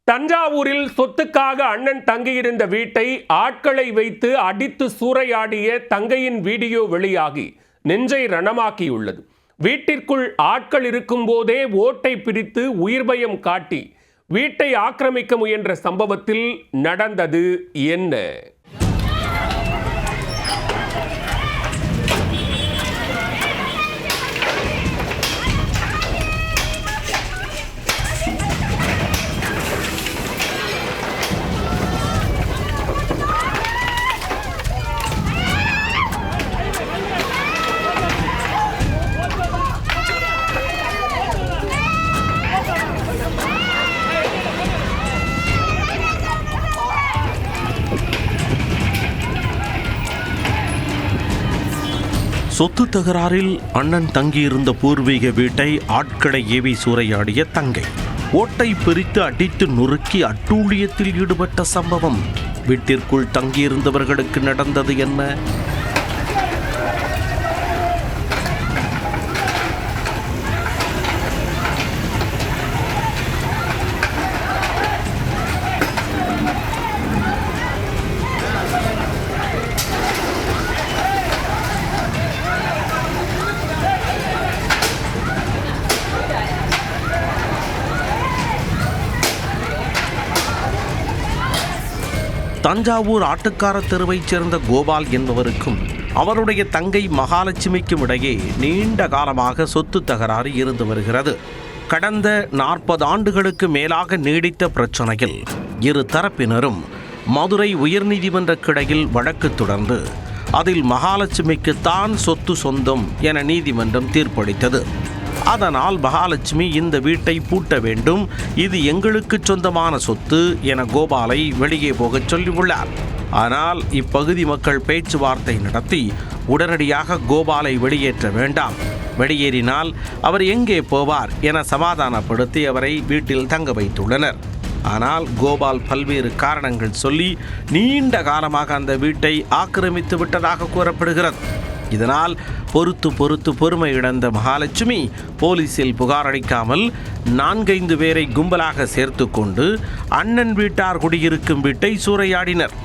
தஞ்சாவூரில் சொத்துக்காக அண்ணன் தங்கியிருந்த வீட்டை ஆட்களை வைத்து அடித்து சூறையாடிய தங்கையின் வீடியோ வெளியாகி நெஞ்சை ரணமாக்கியுள்ளது. வீட்டிற்குள் ஆட்கள் இருக்கும் போதே ஓட்டை பிரித்து உயிர் பயம் காட்டி வீட்டை ஆக்கிரமிக்க முயன்ற சம்பவத்தில் நடந்தது என்ன? சொத்து தகராறில் அண்ணன் தங்கியிருந்த பூர்வீக வீட்டை ஆட்களை ஏவி சூறையாடிய தங்கை ஓட்டை பிரித்து அடித்து நொறுக்கி அட்டூழியத்தில் ஈடுபட்ட சம்பவம். வீட்டிற்குள் தங்கியிருந்தவர்களுக்கு நடந்தது என்ன? தஞ்சாவூர் ஆட்டுக்கார தெருவைச் சேர்ந்த கோபால் என்பவருக்கும் அவருடைய தங்கை மகாலட்சுமிக்கும் இடையே நீண்ட காலமாக சொத்து தகராறு இருந்து வருகிறது. கடந்த 40 ஆண்டுகளுக்கு மேலாக நீடித்த பிரச்சனையில் இரு தரப்பினரும் மதுரை உயர்நீதிமன்ற கிளையில் வழக்கு தொடர்ந்து அதில் மகாலட்சுமிக்கு தான் சொத்து சொந்தம் என நீதிமன்றம் தீர்ப்பளித்தது. அதனால் மகாலட்சுமி இந்த வீட்டை பூட்ட வேண்டும், இது எங்களுக்கு சொந்தமான சொத்து என கோபாலை வெளியே போகச் சொல்லியுள்ளார். ஆனால் இப்பகுதி மக்கள் பேச்சுவார்த்தை நடத்தி உடனடியாக கோபாலை வெளியேற்ற வேண்டாம், வெளியேறினால் அவர் எங்கே போவார் என சமாதானப்படுத்தி அவரை வீட்டில் தங்க வைத்துள்ளனர். ஆனால் கோபால் பல்வேறு காரணங்கள் சொல்லி நீண்ட காலமாக அந்த வீட்டை ஆக்கிரமித்து விட்டதாக கூறப்படுகிறது. இதனால் பொறுத்து பொறுமை இழந்த மகாலட்சுமி போலீசில் புகார் அளிக்காமல் 4-5 பேரை கும்பலாக சேர்த்து கொண்டு அண்ணன் வீட்டார் குடியிருக்கும் வீட்டை சூறையாடினர்.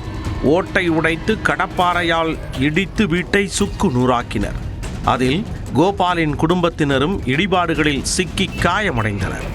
ஓட்டை உடைத்து கடப்பாறையால் இடித்து வீட்டை சுக்கு நூறாக்கினர். அதில் கோபாலின் குடும்பத்தினரும் இடிபாடுகளில் சிக்கி காயமடைந்தனர்.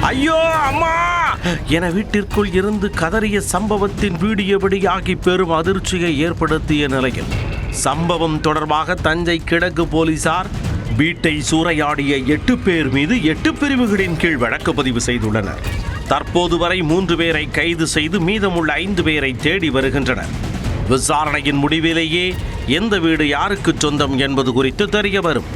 ஐயோ அம்மா என வீட்டிற்குள் இருந்து கதறிய சம்பவத்தின் வீடியோ வெளியாகி பெரும் அதிர்ச்சியை ஏற்படுத்திய நிலையில் சம்பவம் தொடர்பாக தஞ்சை கிழக்கு போலீசார் வீட்டை சூறையாடிய 8 பேர் மீது 8 பிரிவுகளின் கீழ் வழக்கு பதிவு செய்துள்ளனர். தற்போது வரை 3 பேரை கைது செய்து மீதமுள்ள 5 பேரை தேடி வருகின்றனர். விசாரணையின் முடிவிலேயே எந்த வீடு யாருக்கு சொந்தம் என்பது குறித்து தெரிய வரும்.